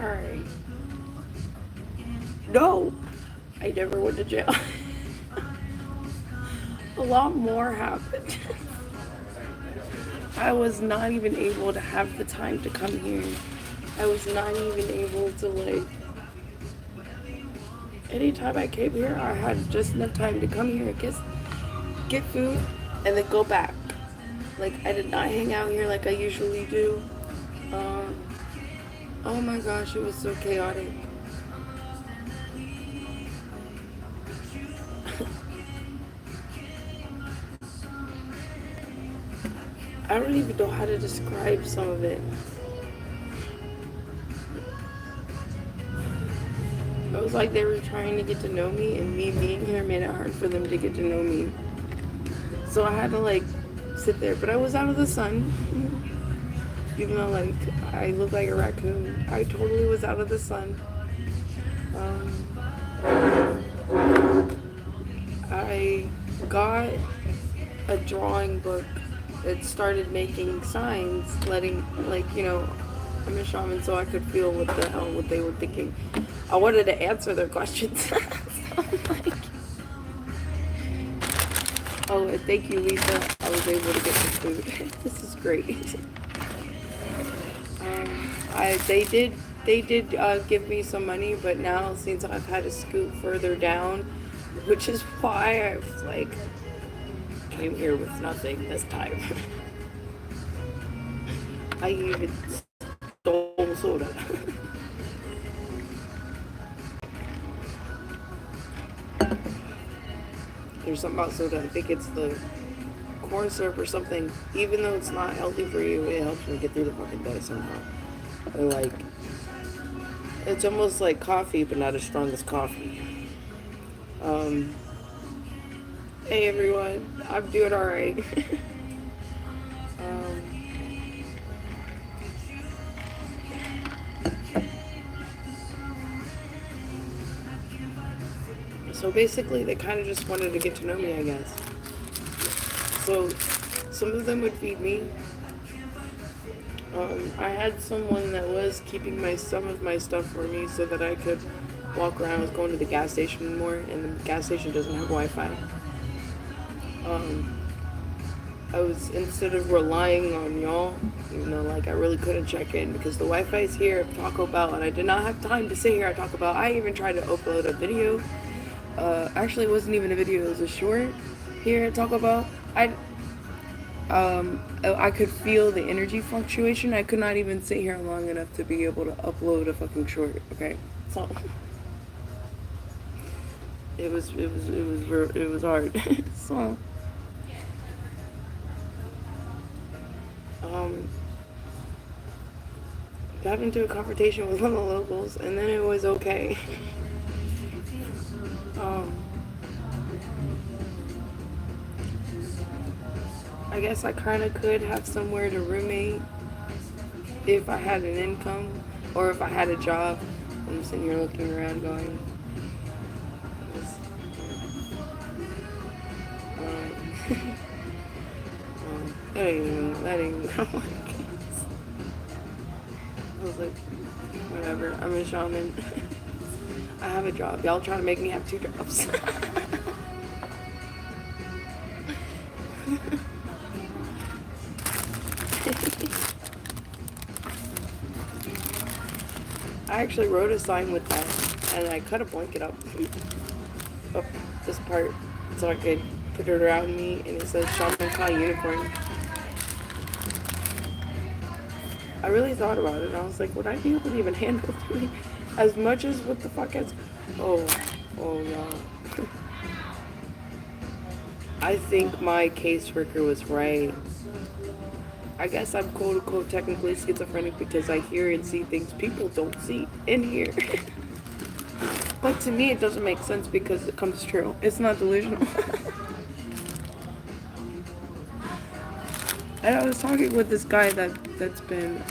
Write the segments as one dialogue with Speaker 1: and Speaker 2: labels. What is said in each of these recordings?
Speaker 1: Alright. No! I never went to jail. A lot more happened. I was not even able to have the time to come here. I was not even able to, like, anytime I came here, I had just enough time to come here, get food, and then go back. Like, I did not hang out here like I usually do. Um, oh my gosh, it was so chaotic. I don't even know how to describe some of it. It was like they were trying to get to know me, and me being here made it hard for them to get to know me. So I had to, like, sit there. But I was out of the sun. Even though, like, I look like a raccoon. I totally was out of the sun. I got a drawing book that started making signs, letting, like, I'm a shaman, so I could feel what the hell what they were thinking. I wanted to answer their questions. So I'm like, oh, and thank you, Lisa. I was able to get some food. This is great. They did give me some money, but now since I've had to scoot further down, which is why I was like, came here with nothing this time. I even stole soda. There's something about soda. I think it's the corn syrup or something. Even though it's not healthy for you, it helps me get through the fucking day somehow. And like, it's almost like coffee, but not as strong as coffee. Hey everyone, I'm doing alright. So basically, they kind of just wanted to get to know me, I guess. So some of them would feed me. I had someone that was keeping some of my stuff for me so that I could walk around. I was going to the gas station more, and the gas station doesn't have Wi-Fi. I was, instead of relying on y'all, like I really couldn't check in because the Wi-Fi is here at Taco Bell, and I did not have time to sit here at Taco Bell. I even tried to upload a video. Actually, it wasn't even a video; it was a short here at Taco Bell. I could feel the energy fluctuation. I could not even sit here long enough to be able to upload a fucking short. Okay, so it was hard. So got into a confrontation with one of the locals, and then it was okay. I guess I kind of could have somewhere to roommate if I had an income or if I had a job. I'm sitting here looking around going, I didn't even know what it is. I was like, whatever, I'm a shaman. I have a job. Y'all trying to make me have 2 jobs. I actually wrote a sign with that, and I cut a blanket up this part so I could put it around me, and it says Shamanka Unicorn. I really thought about it, and I was like, would I be able to even handle doing as much as what the fuck is? Oh no. I think my caseworker was right. I guess I'm quote unquote technically schizophrenic because I hear and see things people don't see in here. But to me it doesn't make sense because it comes true. It's not delusional. And I was talking with this guy that's been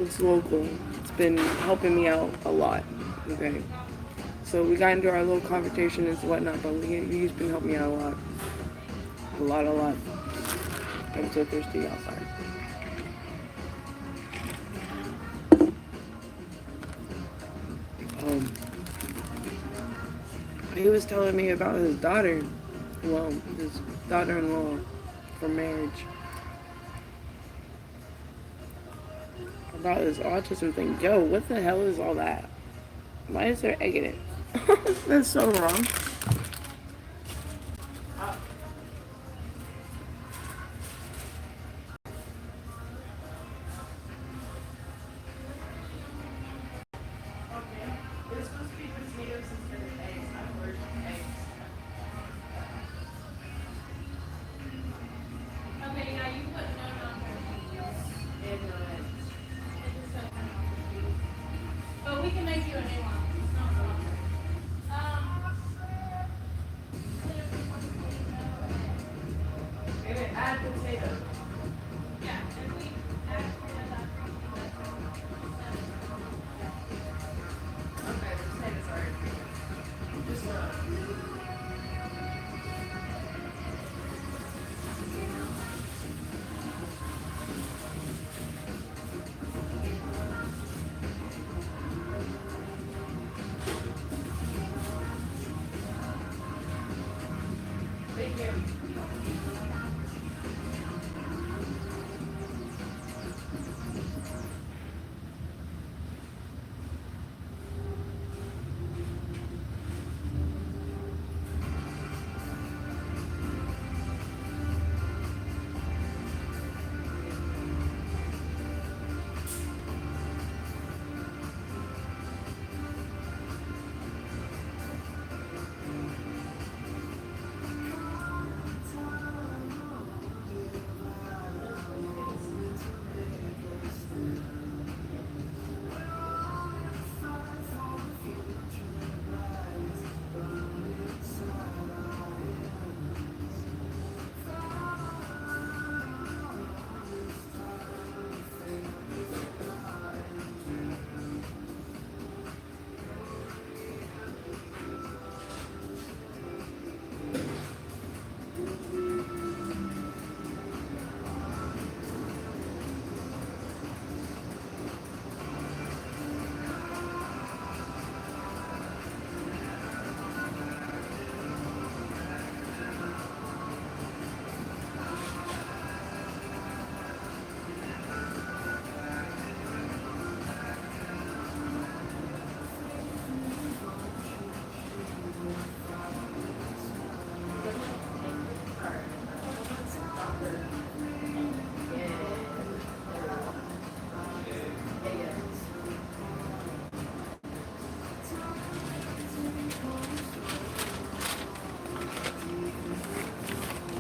Speaker 1: it's local. It's been helping me out a lot. Okay. So we got into our little conversation and whatnot, but he's been helping me out a lot. A lot. I'm so thirsty outside. Um, he was telling me about his daughter. Well, his daughter-in-law from marriage. About his autism thing. Yo, what the hell is all that? Why is there egg in it? That's so wrong.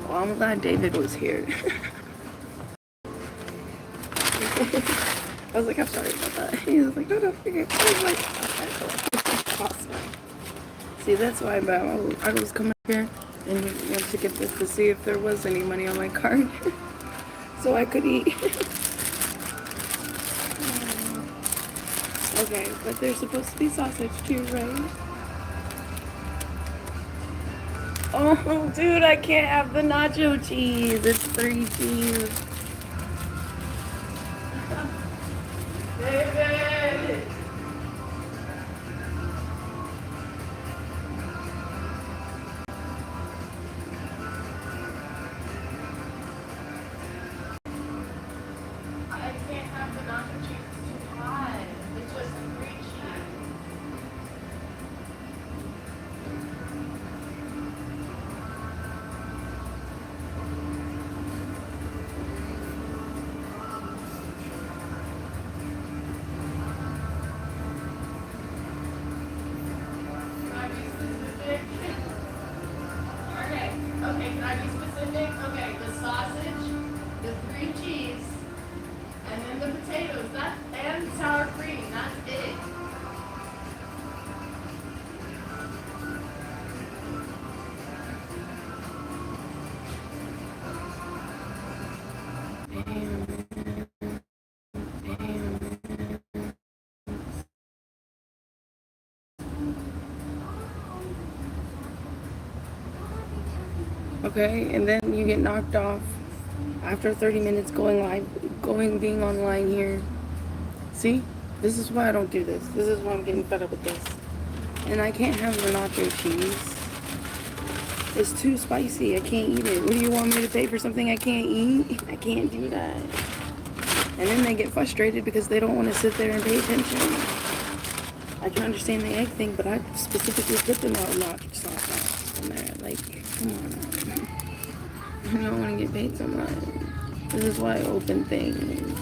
Speaker 1: Well, I'm glad David was here. I was like, I'm sorry about that. He was like, no, no, okay. I was like, okay, awesome. See, that's why I was coming up here and went to get this to see if there was any money on my card so I could eat. Okay, but there's supposed to be sausage too, right? Oh, dude, I can't have the nacho cheese. It's 3 cheese. David! I can't have the nacho cheese. It's too hot. It's just 3 cheese. Okay, can I be specific? Okay, the sausage, the 3 cheese, and then the potatoes, and sour cream, that's it. Okay, and then you get knocked off after 30 minutes being online here. See? This is why I don't do this. This is why I'm getting fed up with this. And I can't have the nacho cheese. It's too spicy. I can't eat it. What do you want me to pay for something I can't eat? I can't do that. And then they get frustrated because they don't want to sit there and pay attention. I can understand the egg thing, but I specifically put the nacho sauce in there. Like, come on. I don't want to get paid so much. This is why I open things.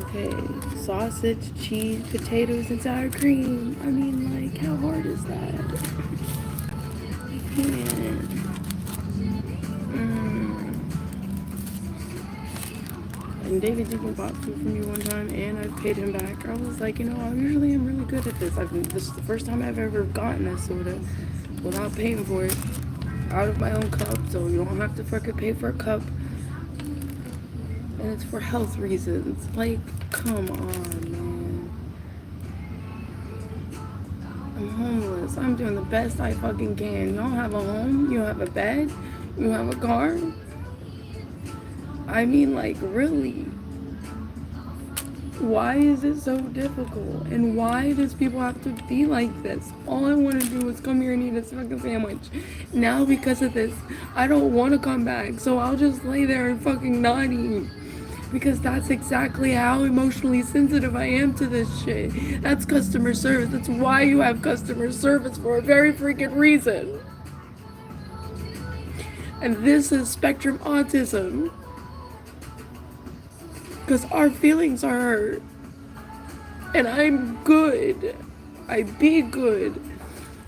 Speaker 1: Okay, sausage, cheese, potatoes, and sour cream. I mean, like, how hard is that? And David even bought food from me one time, and I paid him back. I was like, you know, I usually am really good at this. This is the first time I've ever gotten a soda without paying for it out of my own cup, so you don't have to fucking pay for a cup. And it's for health reasons. Like, come on, man. I'm homeless. I'm doing the best I fucking can. You don't have a home? You don't have a bed? You don't have a car? I mean, like, really? Why is it so difficult? And why does people have to be like this? All I want to do is come here and eat this fucking sandwich. Now, because of this, I don't want to come back. So I'll just lay there and fucking not eat. Because that's exactly how emotionally sensitive I am to this shit. That's customer service. That's why you have customer service, for a very freaking reason. And this is spectrum autism. Because our feelings are hurt. And I'm good. I be good.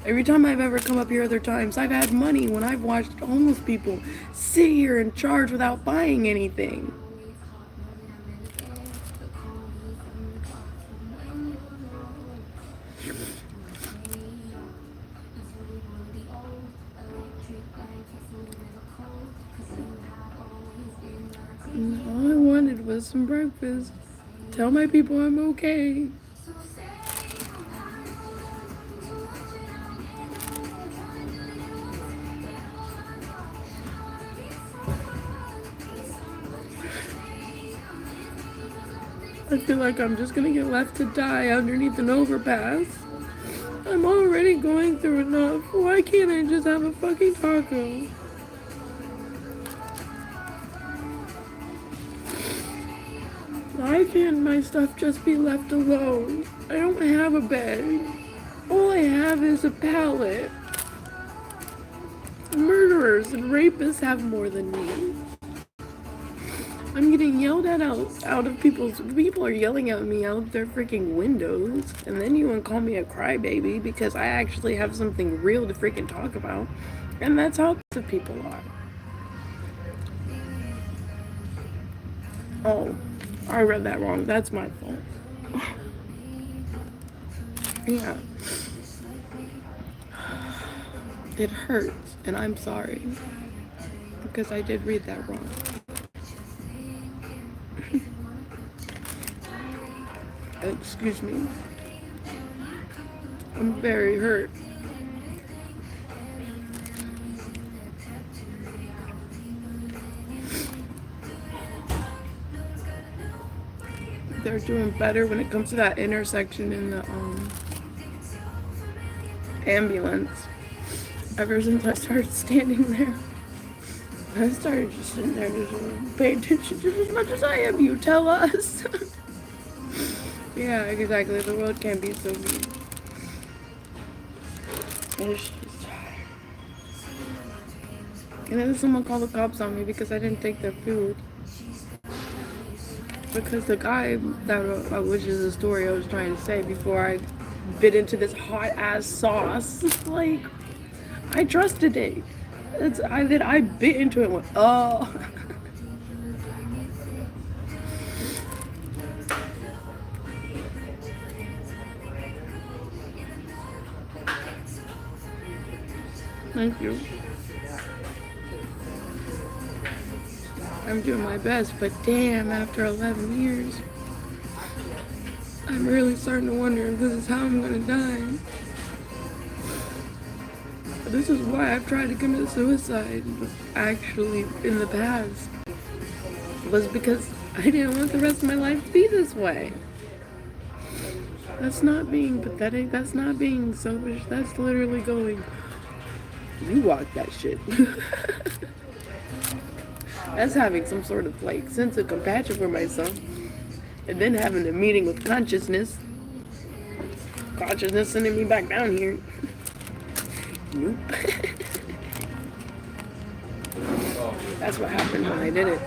Speaker 1: Every time I've ever come up here other times, I've had money when I've watched homeless people sit here and charge without buying anything. All I wanted was some breakfast. Tell my people I'm okay. I feel like I'm just gonna get left to die underneath an overpass. I'm already going through enough. Why can't I just have a fucking taco? Why can't my stuff just be left alone? I don't have a bed. All I have is a pallet. Murderers and rapists have more than me. I'm getting yelled at out of people are yelling at me out their freaking windows. And then you want to call me a crybaby because I actually have something real to freaking talk about. And that's how the people are. Oh, I read that wrong. That's my fault. Yeah. It hurts, and I'm sorry. Because I did read that wrong. Excuse me. I'm very hurt. They're doing better when it comes to that intersection in the ambulance. Ever since I started standing there, I started just sitting there just paying attention just as much as I am. You tell us. Yeah, exactly. The world can't be so mean. It's just... And then someone called the cops on me because I didn't take their food. Because the guy which is the story I was trying to say before I bit into this hot ass sauce, like, I trusted it. I bit into it and went, oh. Thank you. I'm doing my best, but damn, after 11 years, I'm really starting to wonder if this is how I'm gonna die. This is why I've tried to commit suicide, actually, in the past. Was because I didn't want the rest of my life to be this way. That's not being pathetic. That's not being selfish. That's literally going, you walk that shit. That's having some sort of like sense of compassion for myself. And then having a meeting with consciousness. Consciousness sending me back down here. Nope. That's what happened when I did it.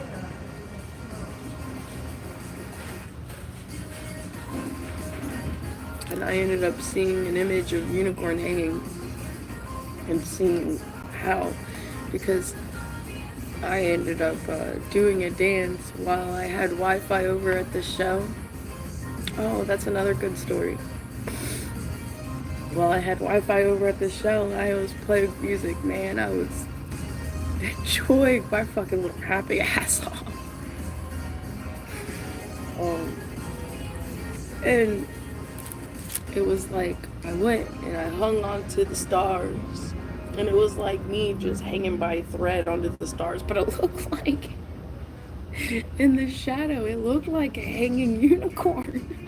Speaker 1: And I ended up seeing an image of unicorn hanging and seeing how, because I ended up doing a dance while I had Wi-Fi over at the show. Oh, that's another good story. While I had Wi-Fi over at the show, I was playing music, man. I was enjoying my fucking little happy ass off. And it was like I went and I hung on to the stars. And it was like me just hanging by a thread onto the stars. But it looked like, in the shadow, it looked like a hanging unicorn.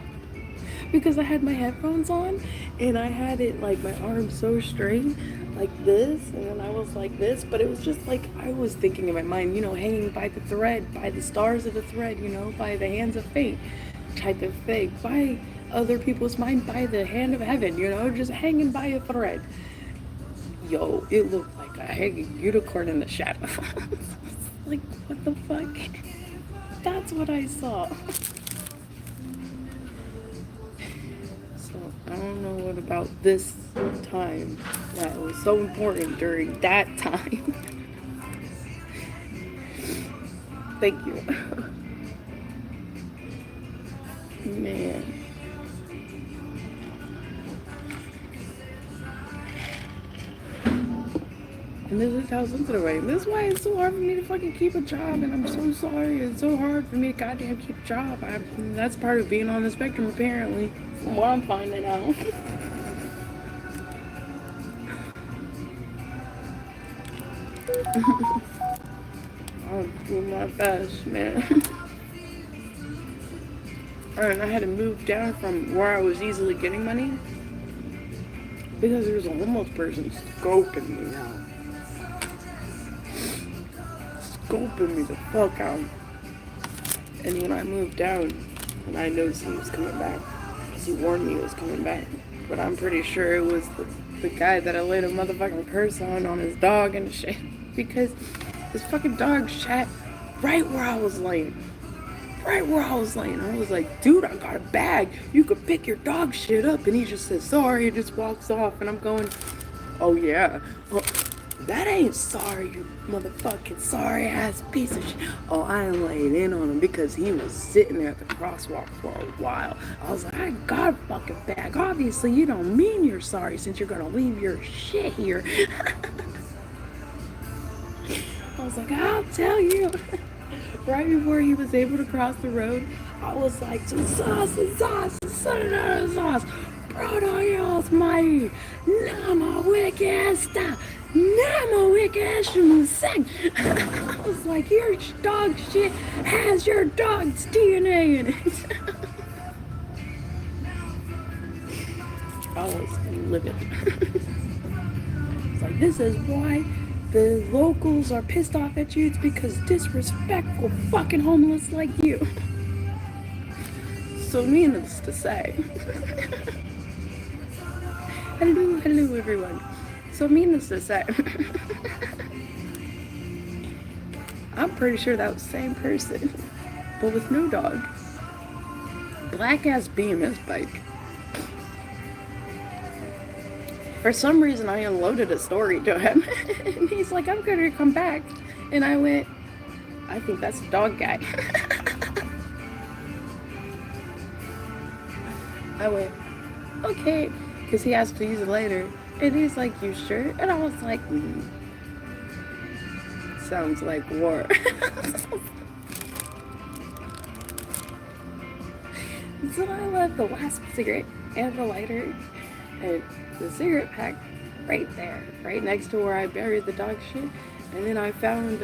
Speaker 1: Because I had my headphones on and I had it like my arm so straight like this, and then I was like this, but it was just like I was thinking in my mind, you know, hanging by the thread, by the stars of the thread, you know, by the hands of fate type of thing, by other people's mind, by the hand of heaven, you know, just hanging by a thread. Yo, it looked like a hanging unicorn in the shadow. Like, what the fuck? That's what I saw. I don't know what about this time that was so important during that time. Thank you. Man. And this is how sensitive I am. This is why it's so hard for me to fucking keep a job, and I'm so sorry. It's so hard for me to goddamn keep a job. That's part of being on the spectrum, apparently. From what I'm finding out. I'll do my best, man. And I had to move down from where I was easily getting money because there's a homeless person scoping me now. Scoping me the fuck out. And when I moved down, and I noticed he was coming back, because he warned me he was coming back. But I'm pretty sure it was the guy that I laid a motherfucking curse on his dog and shit. Because his fucking dog shat right where I was laying. Right where I was laying. I was like, dude, I got a bag. You could pick your dog shit up. And he just says, sorry. He just walks off. And I'm going, oh yeah. Well, that ain't sorry, you motherfucking sorry ass piece of shit. Oh, I ain't laid in on him because he was sitting there at the crosswalk for a while. I was like, I got a fucking bag. Obviously, you don't mean you're sorry since you're gonna leave your shit here. I was like, I'll tell you. Right before he was able to cross the road, I was like, sauce, sauce. Proto my Nama Wikista. Nama Wikismusang. I was like, your dog shit has your dog's DNA in it. I was livid. It's like, this is why the locals are pissed off at you. It's because disrespectful fucking homeless like you. So needless to say. Hello everyone. So needless to say. I'm pretty sure that was the same person, but with no dog. Black ass BMS bike. For some reason, I unloaded a story to him. And he's like, I'm gonna come back. And I went, I think that's the dog guy. I went, okay. Because he asked to use it later. And he's like, you sure? And I was like, sounds like war. So I left the last cigarette and the lighter and the cigarette pack right there, right next to where I buried the dog shit. And then I found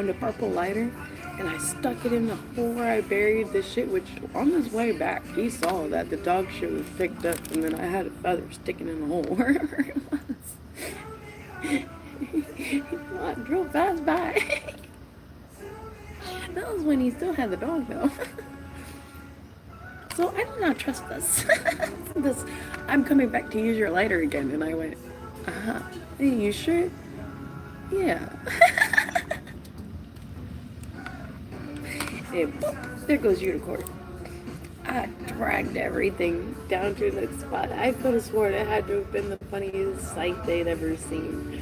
Speaker 1: a purple lighter, and I stuck it in the hole where I buried the shit, which on his way back, he saw that the dog shit was picked up, and then I had a feather sticking in the hole wherever it was. I drove fast by. That was when he still had the dog, though. So I do not trust this. This, I'm coming back to use your lighter again, and I went, Hey, you sure? Yeah. And boop, there goes unicorn. I dragged everything down to the spot. I could have sworn it had to have been the funniest sight they'd ever seen.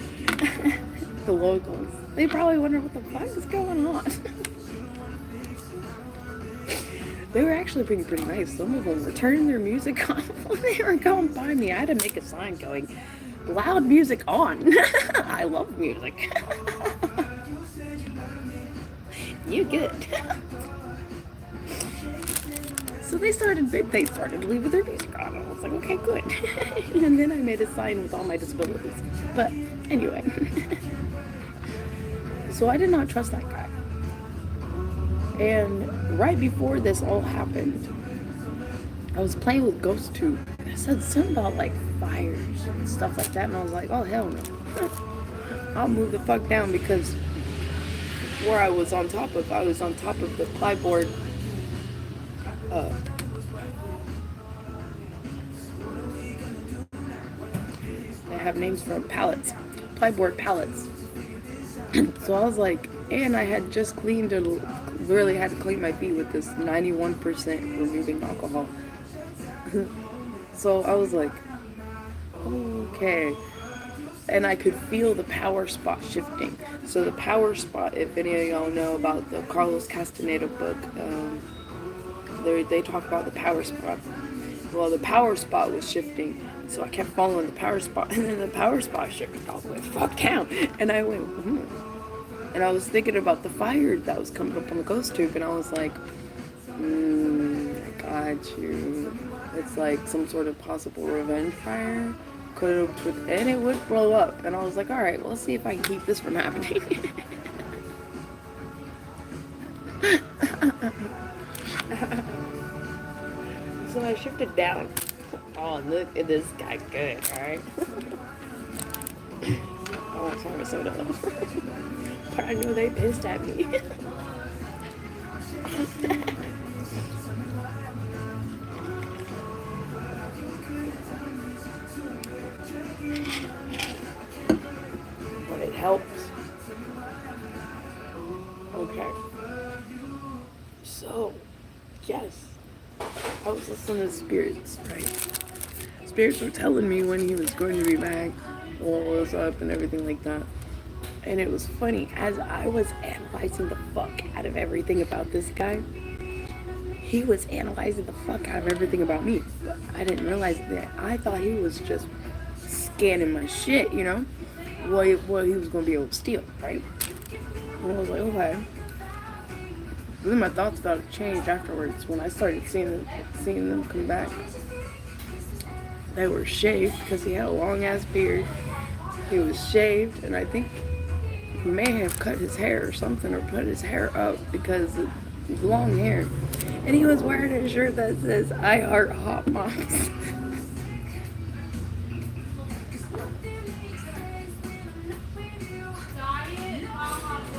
Speaker 1: The locals. They probably wonder what the fuck is going on. They were actually being pretty nice. Some of them were turning their music on when they were going by me. I had to make a sign going, loud music on. I love music. You good. So they started leaving their music on. I was like, okay, good. And then I made a sign with all my disabilities. But anyway. So I did not trust that guy. And right before this all happened, I was playing with Ghost Tube. I said something about like fires and stuff like that. And I was like, oh, hell no. I'll move the fuck down, because where I was on top of the plyboard they have names for pallets, plyboard pallets. So I was like, and I had just really had to clean my feet with this 91% removing alcohol. So I was like, okay. And I could feel the power spot shifting. So the power spot, if any of y'all know about the Carlos Castaneda book, they talk about the power spot. Well, the power spot was shifting, so I kept following the power spot, and then the power spot shifted all the way fuck down. And I went, And I was thinking about the fire that was coming up on the Ghost Tube, and I was like, I got you. It's like some sort of possible revenge fire. And it would blow up. And I was like, alright, well, let's see if I can keep this from happening. So I shifted down. Oh, look at this guy good, alright? I want to try my soda though. But I know they pissed at me. But it helps. Okay. So, yes. I was listening to spirits, right? Spirits were telling me when he was going to be back, what was up and everything like that. And it was funny, as I was analyzing the fuck out of everything about this guy, he was analyzing the fuck out of everything about me. But I didn't realize that. I thought he was just scanning my shit, you know? What he was going to be able to steal, right? And I was like, okay. Then my thoughts about it changed afterwards when I started seeing them come back. They were shaved because he had a long ass beard. He was shaved, and I think he may have cut his hair or something, or put his hair up because of long hair. And he was wearing a shirt that says, I heart hot moms.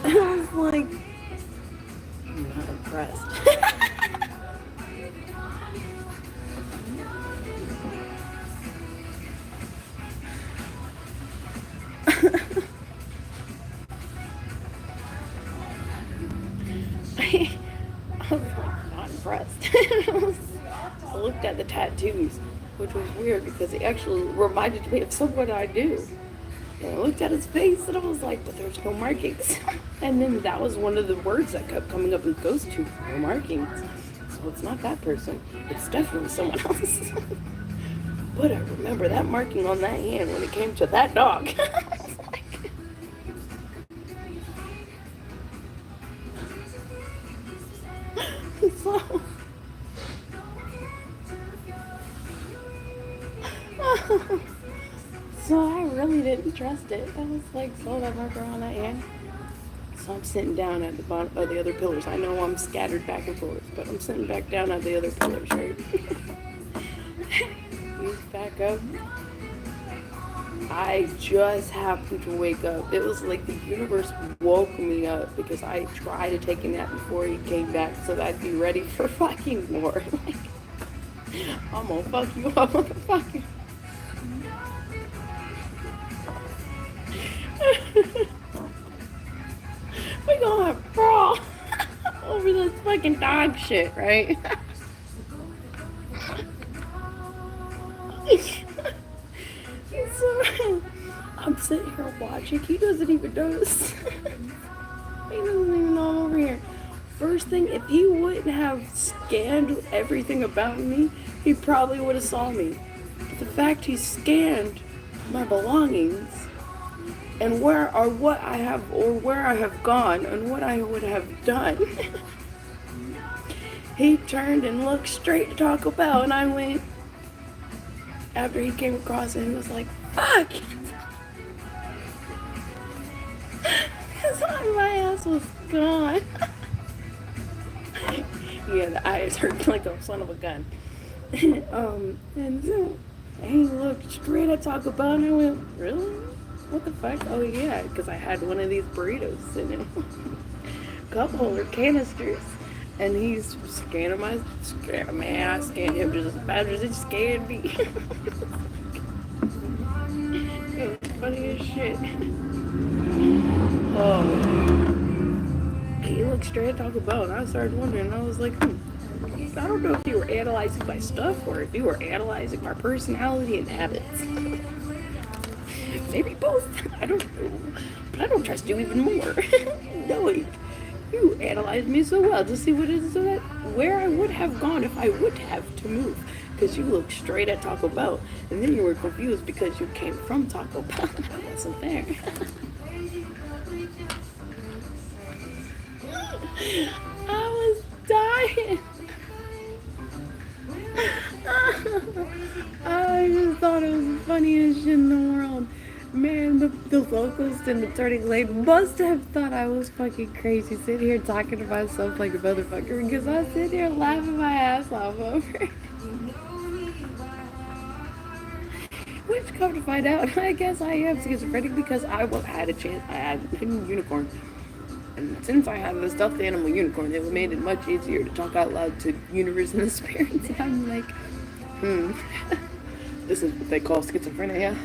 Speaker 1: And I was like, I'm not impressed. I was like, not impressed. I looked at the tattoos, which was weird because it actually reminded me of someone I knew. And I looked at his face and I was like, but there's no markings. And then that was one of the words that kept coming up with Ghost Tube, no markings. So it's not that person. It's definitely someone else. But I remember that marking on that hand when it came to that dog. So I really didn't trust it. I was like, saw that marker on that hand. So I'm sitting down at the bottom of the other pillars. I know I'm scattered back and forth, but I'm sitting back down at the other pillars, right? He's back up. I just happened to wake up. It was like the universe woke me up because I tried to take a nap before he came back so that I'd be ready for fucking war. Like, I'm gonna fuck you up, motherfucker. We gonna have a brawl over this fucking dog shit, right? So, I'm sitting here watching. He doesn't even notice. He doesn't even know I'm over here. First thing, if he wouldn't have scanned everything about me, he probably would have saw me. But the fact he scanned my belongings and where I have gone and what I would have done, he turned and looked straight to Taco Bell, and I went. After he came across it, he was like, "Fuck!" Because my ass was gone. Yeah, the eyes hurt like a son of a gun. And so he looked straight at Taco Bell, and I went, "Really? What the fuck?" Oh yeah, because I had one of these burritos in it, cup holder canisters, and he's scanning man. I scanned him just as bad as he scanned me. It was funny as shit. Oh, he looked straight at Taco Bell, and I started wondering. I was like, I don't know if you were analyzing my stuff or if you were analyzing my personality and habits. Maybe both. I don't know. But I don't trust you even more. Knowing you analyzed me so well to see what it is that where I would have gone if I would have to move. Because you looked straight at Taco Bell, and then you were confused because you came from Taco Bell and I wasn't there. I was dying. I just thought it was the funniest shit in the world. Man, the locals in the turning lane must have thought I was fucking crazy sitting here talking to myself like a motherfucker because I was sitting here laughing my ass off over it. Which, come to find out, I guess I am schizophrenic because I had a chance. I had a unicorn. And since I have a stuffed animal unicorn, it made it much easier to talk out loud to universe and the spirits. And I'm like, this is what they call schizophrenia.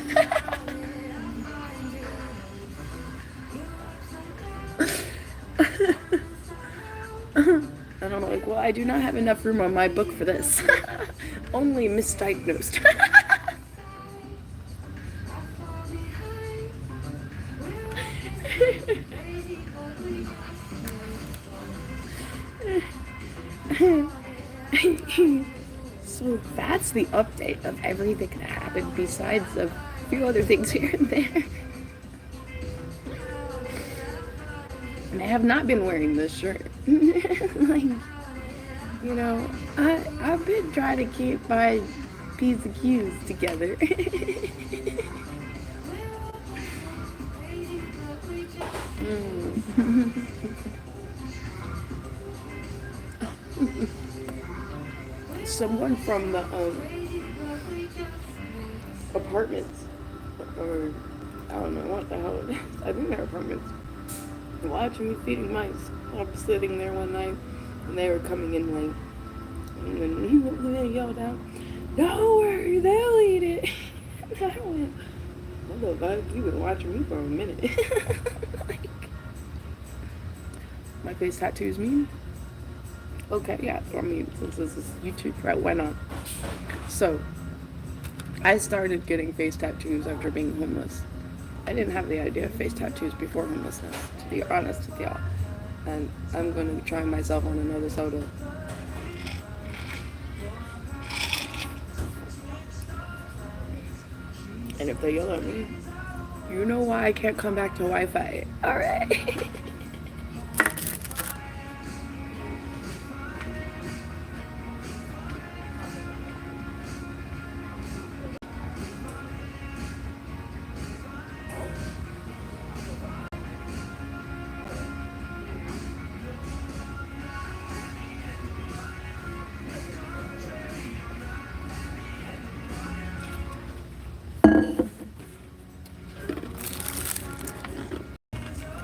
Speaker 1: And I'm like, well, I do not have enough room on my book for this. Only misdiagnosed. So that's the update of everything that happened besides a few other things here and there. And I have not been wearing this shirt. Like, you know, I've been trying to keep my P's and Q's together. Someone from the apartments, or I don't know what the hell it is. I think they're apartments. Watching me feeding mice. I'm sitting there one night, and they were coming in late, and then they yelled out, "Don't worry, they'll eat it." And I went, "What the fuck? You've been watching me for a minute." Like, my face tattoos mean? Okay, yeah, I mean, since this is YouTube, right, why not? So, I started getting face tattoos after being homeless. I didn't have the idea of face tattoos before homelessness, to be honest with y'all. And I'm going to be trying myself on another soda. And if they yell at me, you know why I can't come back to Wi-Fi. Alright.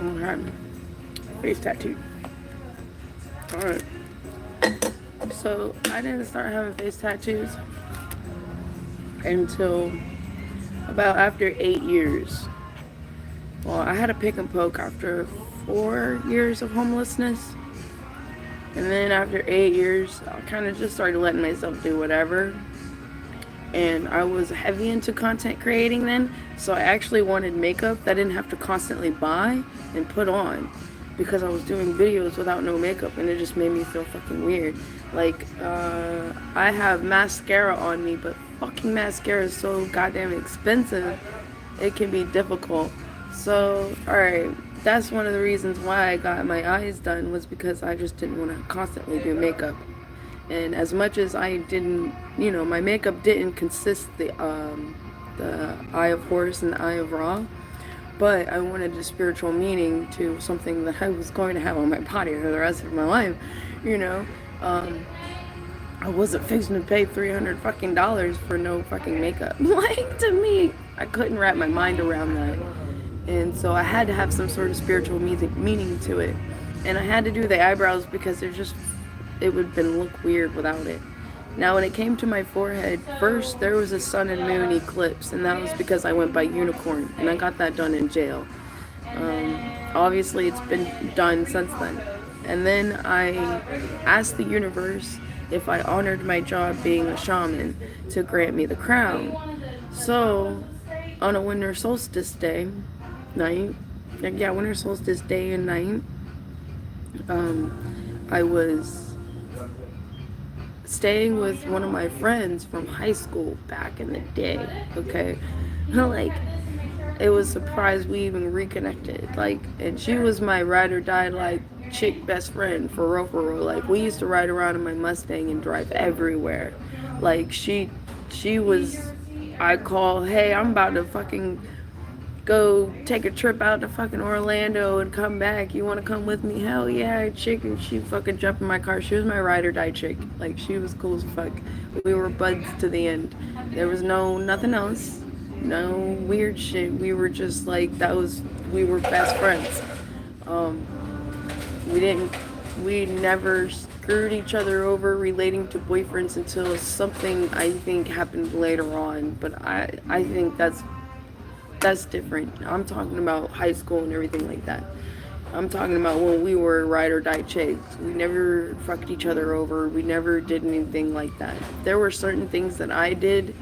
Speaker 1: Okay. Face tattoo. Alright. So I didn't start having face tattoos until about after 8 years. Well, I had a pick and poke after 4 years of homelessness. And then after 8 years, I kind of just started letting myself do whatever. And I was heavy into content creating then. So I actually wanted makeup that I didn't have to constantly buy and put on. Because I was doing videos without no makeup, and it just made me feel fucking weird. Like, I have mascara on me, but fucking mascara is so goddamn expensive, it can be difficult. So, alright, that's one of the reasons why I got my eyes done, was because I just didn't want to constantly do makeup. And as much as I didn't, my makeup didn't consist the eye of horse and the eye of Ra, but I wanted a spiritual meaning to something that I was going to have on my body for the rest of my life, I wasn't fixing to pay $300 fucking dollars for no fucking makeup. Like, to me, I couldn't wrap my mind around that. And so I had to have some sort of spiritual meaning to it. And I had to do the eyebrows because it would have been look weird without it. Now, when it came to my forehead, first there was a sun and moon eclipse, and that was because I went by unicorn, and I got that done in jail. Obviously, it's been done since then. And then I asked the universe if I honored my job being a shaman to grant me the crown. So, on a winter solstice day, winter solstice day and night, I was staying with one of my friends from high school back in the day, okay? Like, it was a surprise we even reconnected. Like, and she was my ride or die, like, chick best friend, for real. Like, we used to ride around in my Mustang and drive everywhere. Like, she was, I call, hey, I'm about to fucking go take a trip out to fucking Orlando and come back. You want to come with me? Hell yeah, chick. And she fucking jumped in my car. She was my ride or die chick. Like, she was cool as fuck. We were buds to the end. There was nothing else. No weird shit. We were just like, we were best friends. We never screwed each other over relating to boyfriends until something, I think, happened later on. But I think that's different. I'm talking about high school and everything like that. I'm talking about when we were ride or die chicks. We never fucked each other over. We never did anything like that. There were certain things that I did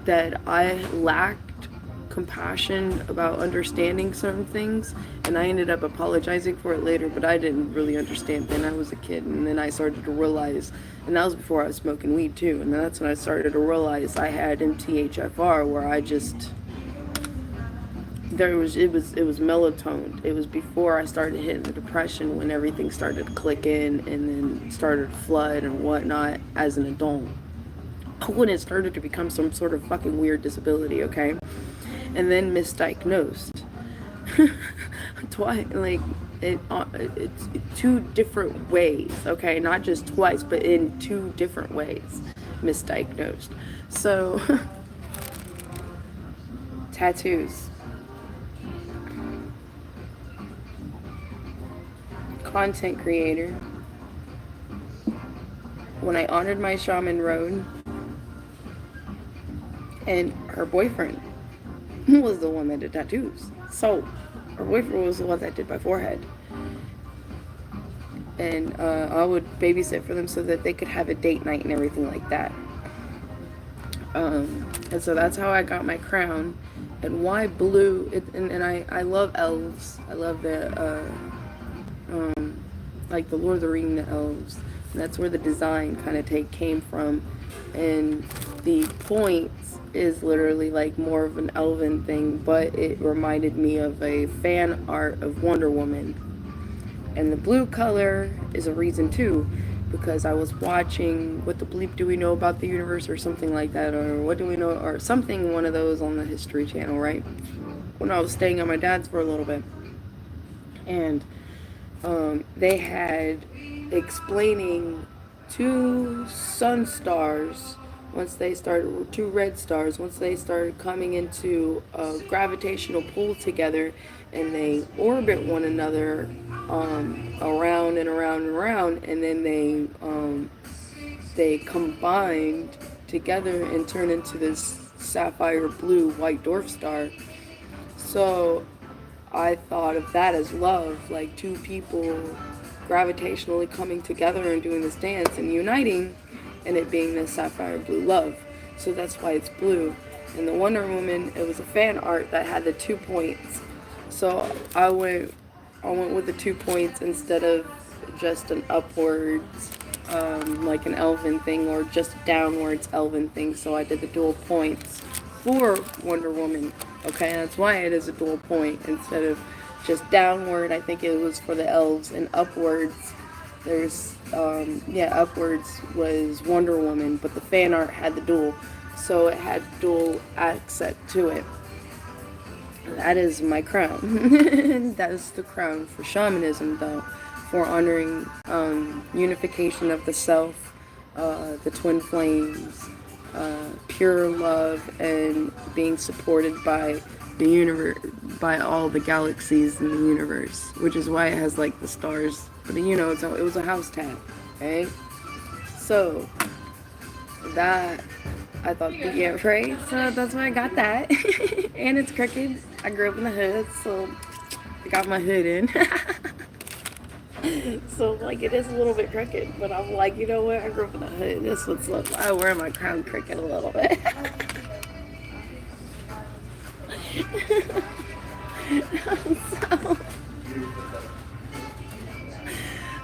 Speaker 1: that I lacked compassion about understanding certain things, and I ended up apologizing for it later, but I didn't really understand then. I was a kid, and then I started to realize, and that was before I was smoking weed too, and that's when I started to realize I had MTHFR, where it was melatonin. It was before I started hitting the depression, when everything started to click in and then started to flood and whatnot as an adult. When it started to become some sort of fucking weird disability, okay? And then misdiagnosed. Twice, like, it's two different ways, okay? Not just twice, but in two different ways. Misdiagnosed. So, tattoos. Content creator. When I honored my shaman road, and her boyfriend was the one that did tattoos. So her boyfriend was the one that did my forehead, and I would babysit for them so that they could have a date night and everything like that. And so that's how I got my crown. And why blue? And I love elves. I love the like the Lord of the Rings elves. And that's where the design kind of came from. And the points is literally like more of an elven thing, but it reminded me of a fan art of Wonder Woman. And the blue color is a reason too, because I was watching What the Bleep Do We Know About the Universe or something like that, or What Do We Know, or something, one of those on the History Channel, right? When I was staying at my dad's for a little bit. And they had explaining two sun stars once they started, two red stars, once they started coming into a gravitational pull together, and they orbit one another around and around and around, and then they combined together and turned into this sapphire blue white dwarf star. So I thought of that as love, like two people gravitationally coming together and doing this dance and uniting, and it being this sapphire blue love. So that's why it's blue. And the Wonder Woman, it was a fan art that had the 2 points. So I went with the 2 points instead of just an upwards, like an elven thing, or just downwards elven thing. So I did the dual points for Wonder Woman. Okay, that's why it is a dual point instead of just downward. I think it was for the elves, and upwards there's upwards was Wonder Woman, but the fan art had the dual, so it had dual accent to it. That is my crown. That is the crown for shamanism, though, for honoring unification of the self, the twin flames, pure love, and being supported by the universe, by all the galaxies in the universe, which is why it has like the stars. But it was a house tag, okay? So that I thought, yeah, right? So that's why I got that. And it's crooked. I grew up in the hood, so I got my hood in. So like it is a little bit crooked, but I'm like, you know what? I grew up in the hood. This one's look. I wear my crown crooked a little bit. So,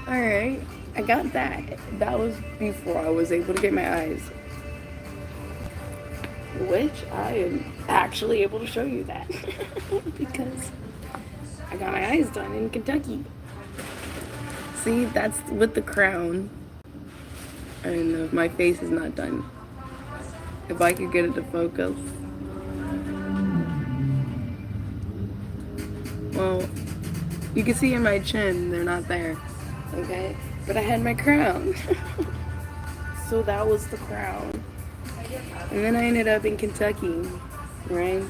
Speaker 1: all right, I got that. That was before I was able to get my eyes, which I am actually able to show you that because I got my eyes done in Kentucky. See, that's with the crown, and my face is not done. If I could get it to focus. Well, you can see in my chin, they're not there, okay? But I had my crown. So that was the crown. And then I ended up in Kentucky, right?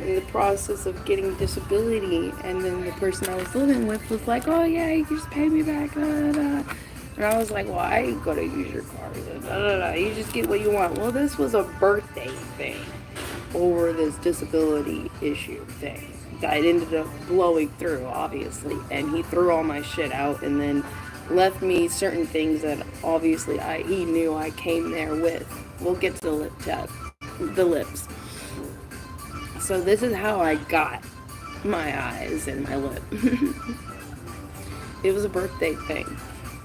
Speaker 1: In the process of getting disability, and then the person I was living with was like, oh yeah, you can just pay me back, da, da, da. And I was like, well, I ain't gonna use your car, da, da, da. You just get what you want. Well, this was a birthday thing over this disability issue thing that ended up blowing through, obviously, and he threw all my shit out and then left me certain things that obviously he knew I came there with. We'll get to the lips. So this is how I got my eyes and my lip. It was a birthday thing,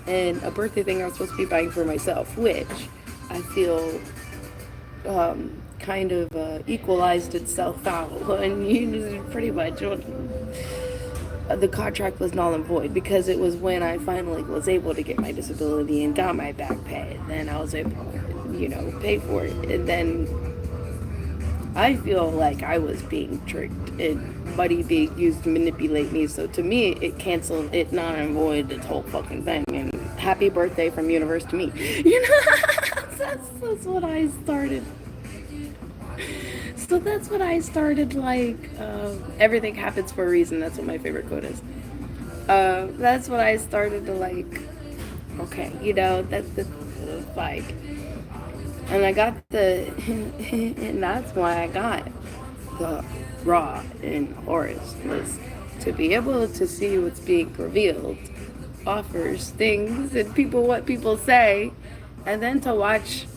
Speaker 1: and a birthday thing I was supposed to be buying for myself, which I feel kind of equalized itself out, and you pretty much the contract was null and void, because it was when I finally was able to get my disability and got my back pay, then I was able to, pay for it. And then I feel like I was being tricked and money being used to manipulate me. So to me, it canceled, it null and void this whole fucking thing. And happy birthday from universe to me. That's what I started. So that's what I started, like, everything happens for a reason. That's what my favorite quote is. That's what I started to, like, okay, that's the, like, and I got and that's why I got the Ra in Horus, was to be able to see what's being revealed, offers things and what people say, and then to watch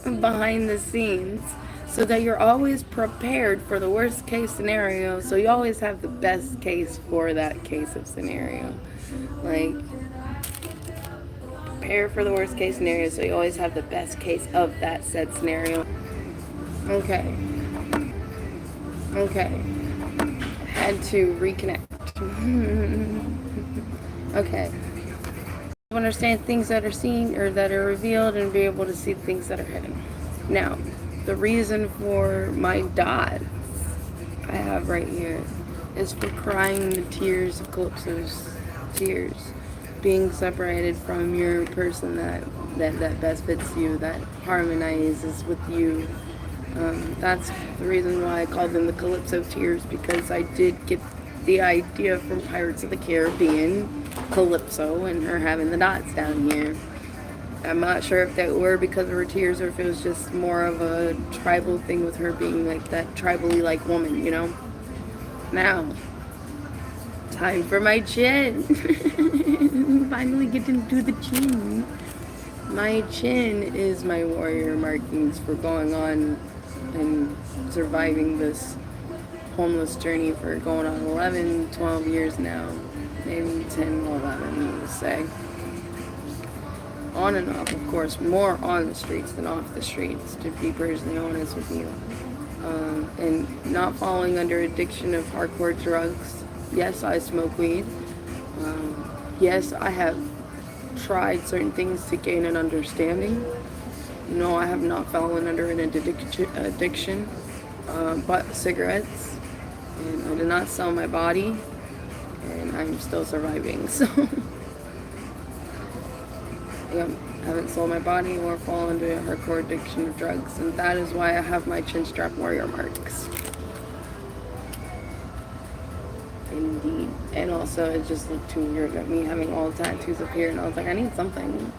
Speaker 1: behind the scenes, so that you're always prepared for the worst case scenario, so you always have the best case for that case of scenario. Like, prepare for the worst case scenario, so you always have the best case of that said scenario. Okay. Had to reconnect. Okay. Understand things that are seen or that are revealed, and be able to see things that are hidden. Now, the reason for my dots I have right here is for crying the tears of Calypso's tears. being separated from your person that best fits you, that harmonizes with you. That's the reason why I call them the Calypso Tears, because I did get the idea from Pirates of the Caribbean, Calypso, and her having the dots down here. I'm not sure if that were because of her tears or if it was just more of a tribal thing with her being like that tribally like woman, you know? Now, time for my chin. Finally getting to the chin. My chin is my warrior markings for going on and surviving this homeless journey for going on 11, 12 years now. Maybe 10, 11, let's say. On and off, of course, more on the streets than off the streets, to be personally honest with you. And not falling under addiction of hardcore drugs. Yes, I smoke weed. Yes, I have tried certain things to gain an understanding. No, I have not fallen under an addiction, but cigarettes. And I did not sell my body, and I'm still surviving, so... Yep, I haven't sold my body or fallen into a hardcore addiction of drugs, and that is why I have my chin strap warrior marks. Indeed. And also, it just looked too weird at me having all the tattoos up here, and I was like, I need something.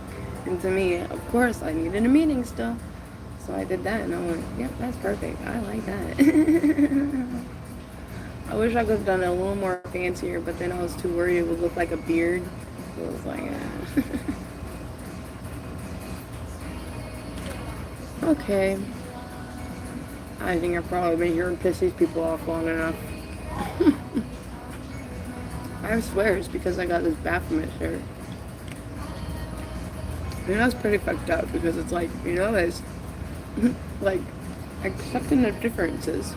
Speaker 1: And to me, of course, I needed a meaning still. So I did that, and I went, yep, that's perfect. I like that. I wish I could have done it a little more fancier, but then I was too worried it would look like a beard. So it was like, Okay. I think I've probably been here and pissed these people off long enough. I swear it's because I got this Baphomet shirt. And that's pretty fucked up because it's like, you know, it's like accepting the differences.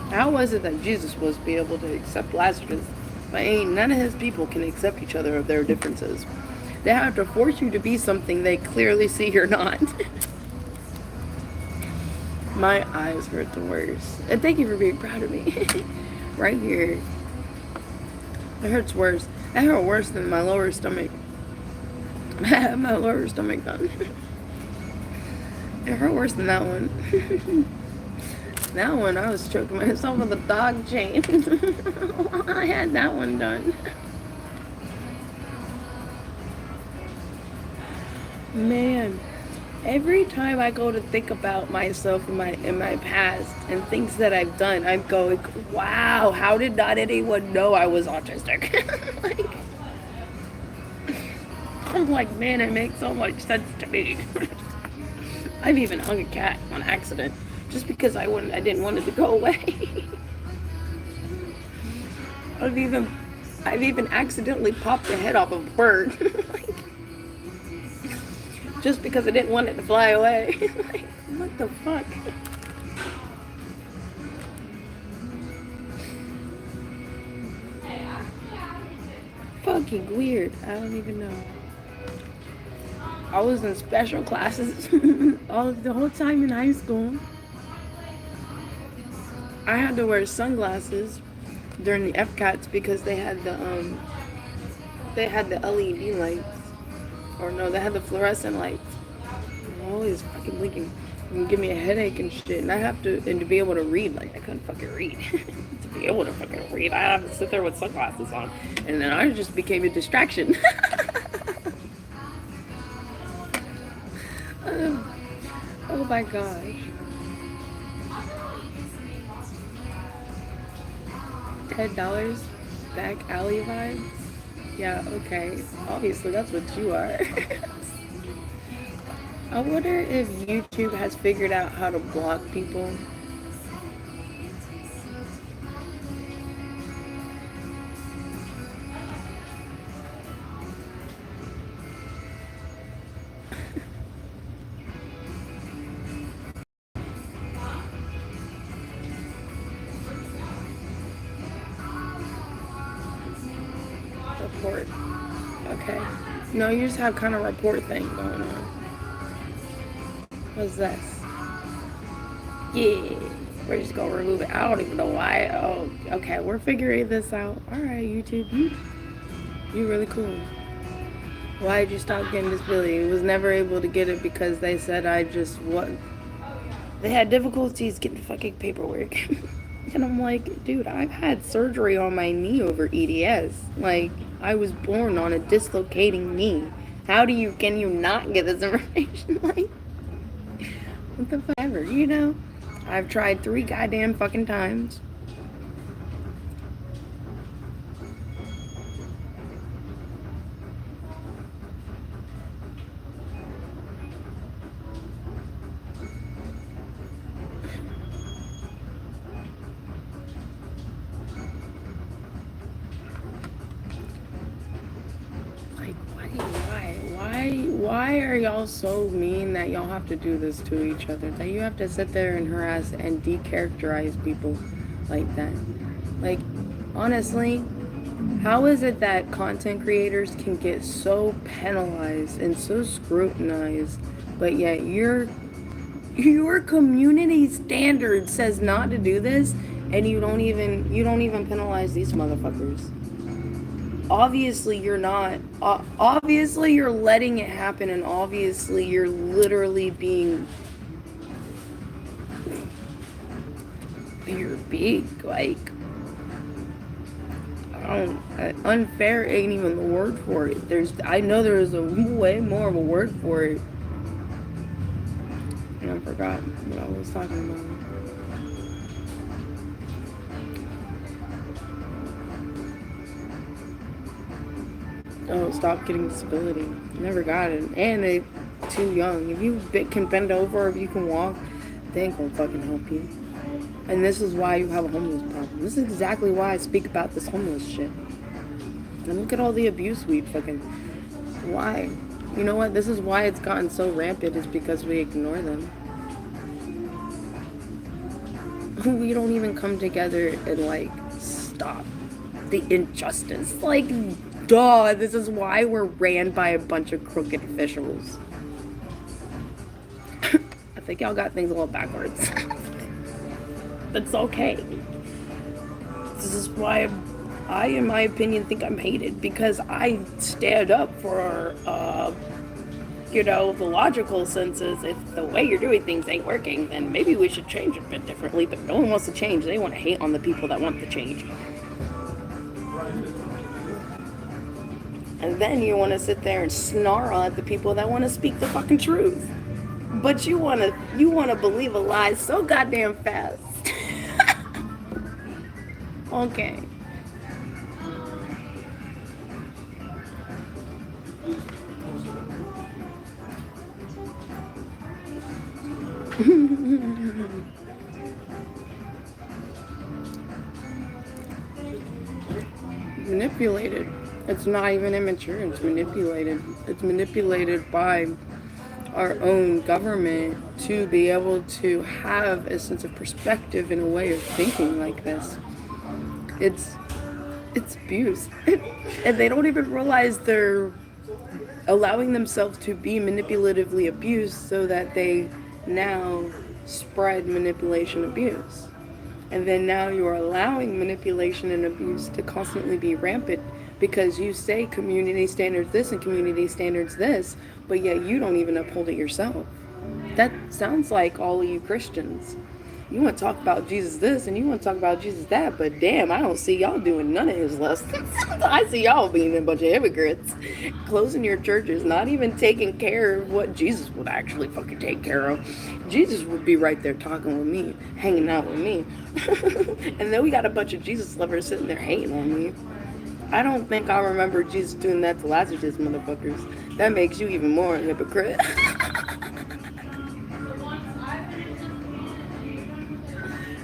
Speaker 1: How was it that Jesus was be able to accept Lazarus, but none of his people can accept each other of their differences? They have to force you to be something they clearly see you're not. My eyes hurt the worst. And thank you for being proud of me. Right here. It hurts worse. It hurt worse than my lower stomach. I had my lower stomach done. It hurt worse than that one. That one, I was choking myself with a dog chain. I had that one done. Man. Every time I go to think about myself in my past and things that I've done, I'm going, wow, how did not anyone know I was autistic? I'm like, man, it makes so much sense to me. I've even hung a cat on accident just because I didn't want it to go away. I've even accidentally popped the head off of a bird. Just because I didn't want it to fly away. Like, what the fuck? Fucking weird. I don't even know. I was in special classes the whole time in high school. I had to wear sunglasses during the FCATs because they had the LED lights. Or no, they had the fluorescent lights. I'm always fucking blinking. And give me a headache and shit. And I have to, and to be able to read, like, I couldn't fucking read. To be able to fucking read, I have to sit there with sunglasses on. And then I just became a distraction. Oh my gosh. $10 back alley vibes? Yeah, okay. Obviously, that's what you are. I wonder if YouTube has figured out how to block people. Report. Okay. No, you just have kind of report thing going on. What's this? Yeah. We're just gonna remove it. I don't even know why. Oh, okay. We're figuring this out. Alright, YouTube. You really cool. Why did you stop getting disability? Was never able to get it because they said I just what. They had difficulties getting fucking paperwork. And I'm like, dude, I've had surgery on my knee over EDS. Like, I was born on a dislocating knee. Can you not get this information? Like, what the fuck ever, you know? I've tried 3 goddamn fucking times. Why are y'all so mean that y'all have to do this to each other? That you have to sit there and harass and decharacterize people like that? Like, honestly, how is it that content creators can get so penalized and so scrutinized, but yet your community standard says not to do this, and you don't even penalize these motherfuckers? Obviously you're not. Obviously you're letting it happen, and obviously you're literally being. You're big, like. Unfair ain't even the word for it. I know there's a way more of a word for it. And I forgot what I was talking about. Oh, stop getting disability. Never got it. And they too young. If you can bend over, if you can walk, they ain't gonna fucking help you. And this is why you have a homeless problem. This is exactly why I speak about this homeless shit. And look at all the abuse we fucking... Why? You know what? This is why it's gotten so rampant, is because we ignore them. We don't even come together and, like, stop the injustice. Like... Duh, this is why we're ran by a bunch of crooked officials. I think y'all got things a little backwards. That's okay. This is why I, in my opinion, think I'm hated, because I stand up for, the logical senses. If the way you're doing things ain't working, then maybe we should change it a bit differently, but no one wants to change. They want to hate on the people that want the change. And then you want to sit there and snarl at the people that want to speak the fucking truth. But you want to believe a lie so goddamn fast. Okay. Manipulated. It's not even immature, it's manipulated. It's manipulated by our own government to be able to have a sense of perspective and a way of thinking like this. It's abuse. And they don't even realize they're allowing themselves to be manipulatively abused, so that they now spread manipulation abuse. And then now you're allowing manipulation and abuse to constantly be rampant, because you say community standards this and community standards this, but yet you don't even uphold it yourself. That sounds like all of you Christians. You want to talk about Jesus this and you want to talk about Jesus that, but damn, I don't see y'all doing none of his lessons. I see y'all being a bunch of hypocrites, closing your churches, not even taking care of what Jesus would actually fucking take care of. Jesus would be right there talking with me, hanging out with me. And then we got a bunch of Jesus lovers sitting there hating on me. I don't think I remember Jesus doing that to Lazarus, motherfuckers. That makes you even more a hypocrite.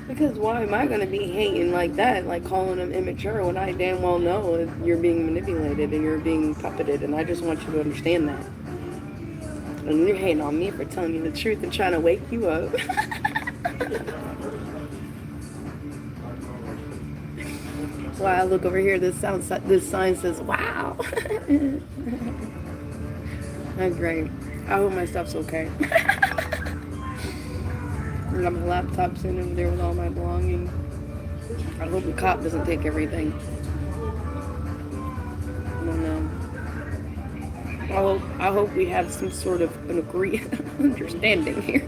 Speaker 1: Because why am I going to be hating like that, like calling them immature, when I damn well know you're being manipulated and you're being puppeted, and I just want you to understand that. And you're hating on me for telling you the truth and trying to wake you up. That's why I look over here, this sign says, wow. That's great. I hope my stuff's okay. I got my laptop sitting over there with all my belongings. I hope the cop doesn't take everything. I don't know. I hope we have some sort of an understanding here.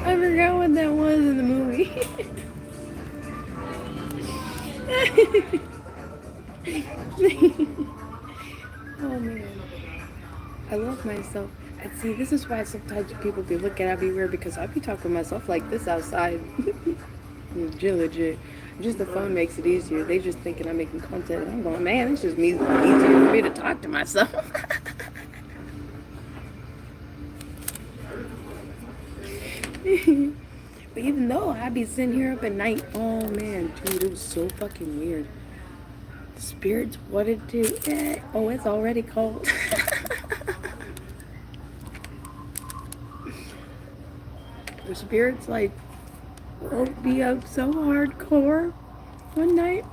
Speaker 1: I forgot what that was in the movie. Oh man, I love myself. And see, this is why sometimes people be looking at me weird, because I be talking to myself like this outside. Legit. Just the phone makes it easier. They just thinking I'm making content. And I'm going, man, it's just easier for me to talk to myself. But even though I be sitting here up at night, oh man, dude, it was so fucking weird. The spirits wanted to. Oh, it's already cold. The spirits like woke me up so hardcore one night.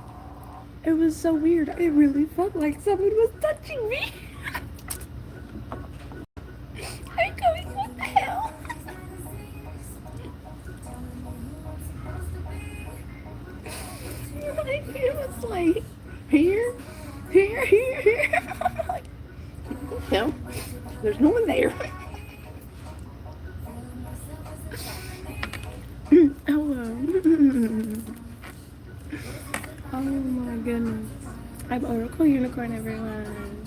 Speaker 1: It was so weird. It really felt like someone was touching me. I'm going, what the hell? Like, it was like, here. I'm like, no, there's no one there. Oh my goodness. I'm Oracle Unicorn, everyone.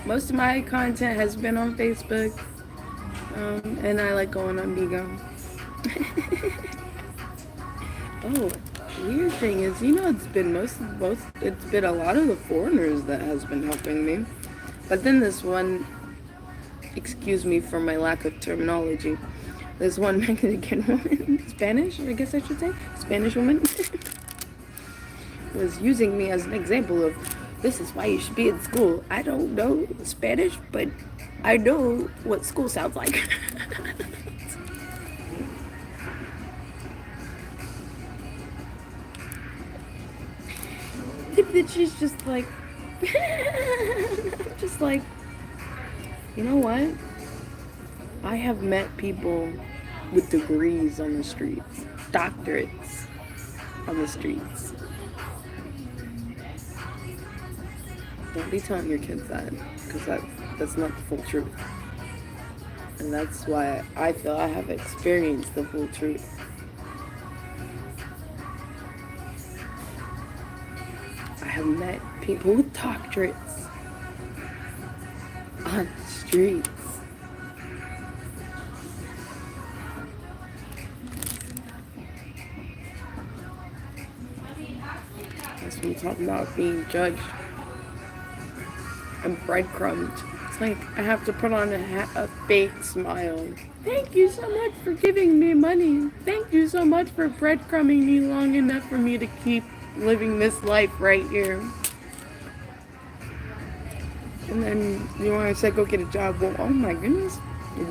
Speaker 1: Most of my content has been on Facebook, and I like going on Bigo. Oh, weird thing is, it's been it's been a lot of the foreigners that has been helping me. But then this one, excuse me for my lack of terminology, this one Mexican woman, Spanish, I guess I should say, Spanish woman, was using me as an example of, this is why you should be in school. I don't know Spanish, but I know what school sounds like. That she's just like, just like, you know what? I have met people with degrees on the streets, doctorates on the streets. Don't be telling your kids that, because that's not the full truth. And that's why I feel I have experienced the full truth. I have met people with doctorates on the streets. That's what I'm talking about, being judged and breadcrumbed. It's like I have to put on a fake smile. Thank you so much for giving me money. Thank you so much for breadcrumbing me long enough for me to keep living this life right here. And then you want to say go get a job. Well, oh my goodness,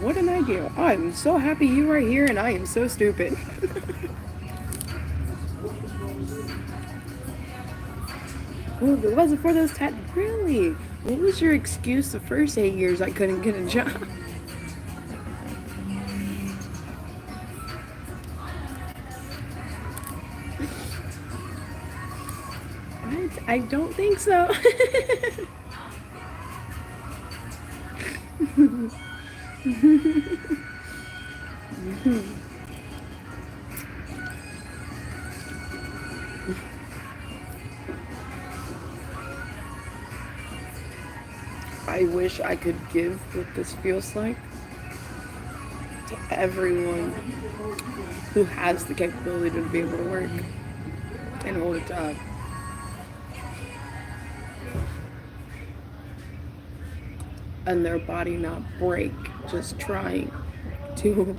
Speaker 1: what an idea. I'm so happy you are here and I am so stupid. Well, if it wasn't for those really? What was your excuse the first 8 years I couldn't get a job? I don't think so. I wish I could give what this feels like to everyone who has the capability to be able to work and hold a job. And their body not break just trying to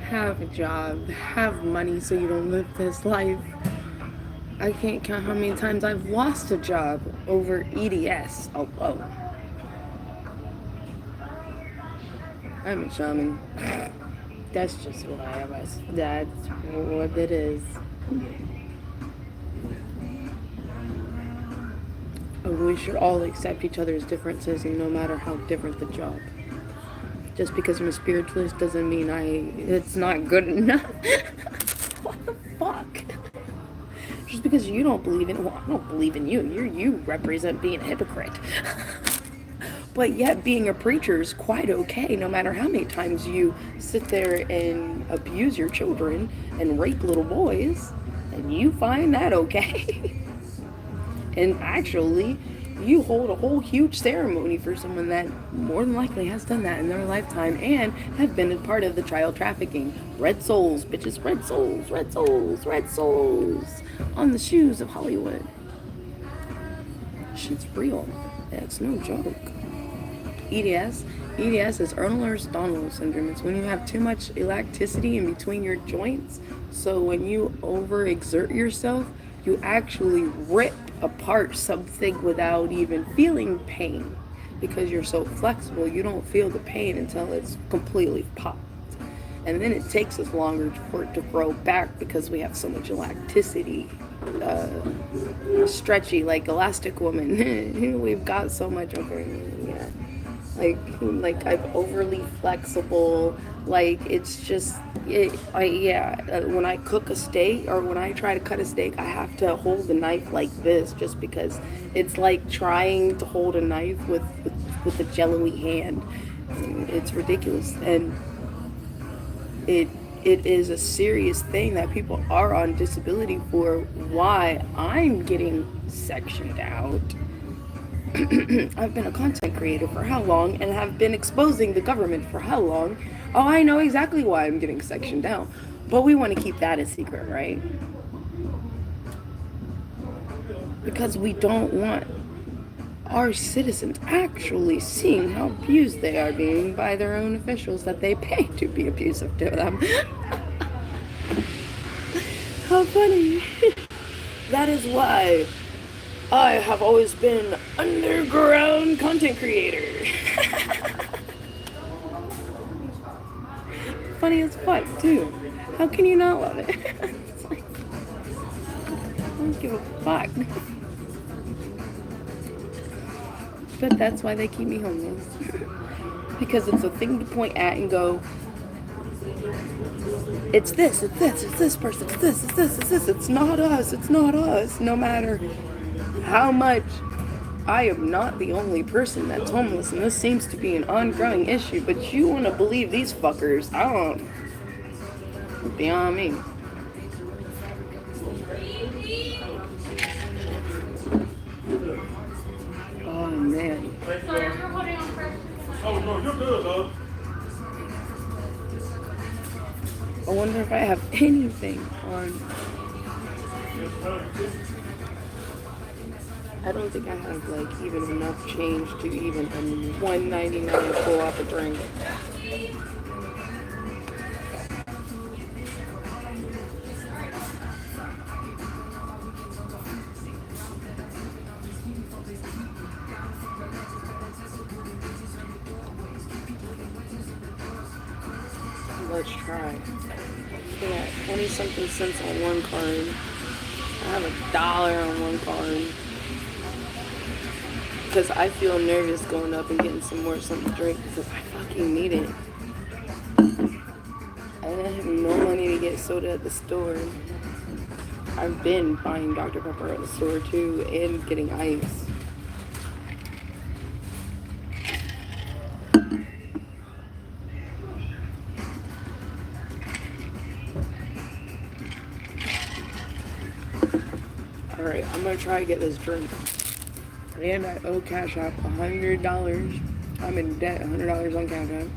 Speaker 1: have a job, have money so you don't live this life. I can't count how many times I've lost a job over EDS alone. I'm a shaman. That's just what I am. That's what it is. We should all accept each other's differences, and no matter how different the job. Just because I'm a spiritualist doesn't mean it's not good enough. What the fuck? Just because you don't believe in, well, I don't believe in you. You represent being a hypocrite. But yet, being a preacher is quite okay, no matter how many times you sit there and abuse your children and rape little boys, and you find that okay. And actually, you hold a whole huge ceremony for someone that more than likely has done that in their lifetime and have been a part of the child trafficking. Red souls, bitches, red souls, red souls, red souls on the shoes of Hollywood. Shit's real. That's no joke. EDS. EDS is Ehlers-Danlos syndrome. It's when you have too much elasticity in between your joints. So when you overexert yourself, you actually rip apart something without even feeling pain. Because you're so flexible, you don't feel the pain until it's completely popped. And then it takes us longer for it to grow back because we have so much elasticity. Stretchy, like Elastic Woman. We've got so much over here. Yeah. Like I'm overly flexible. Like it's just when I cook a steak or when I try to cut a steak, I have to hold the knife like this just because it's like trying to hold a knife with a jello-y hand. It's ridiculous, and it is a serious thing that people are on disability for. Why I'm getting sectioned out. I've been a content creator for how long and have been exposing the government for how long? Oh, I know exactly why I'm getting sectioned out. But we want to keep that a secret, right? Because we don't want our citizens actually seeing how abused they are being by their own officials that they pay to be abusive to them. How funny. That is why I have always been underground content creator. Funny as fuck, too. How can you not love it? It's like, I don't give a fuck. But that's why they keep me homeless. Because it's a thing to point at and go, it's this person, it's this. It's not us. No matter how much I am not the only person that's homeless, and this seems to be an ongoing issue, but you want to believe these fuckers. I don't. Beyond me. Oh, man. Oh, no, you're good, love. I wonder if I have anything on. I don't think I have like even enough change to even $1.99 pull off a drink. Let's try. I got 20 something cents on one card. I have $1 on one card. Because I feel nervous going up and getting some more something to drink because I fucking need it. I have no money to get soda at the store. I've been buying Dr. Pepper at the store too and getting ice. Alright, I'm gonna try to get this drink. And I owe Cash App $100. I'm in debt, $100 on Cash App.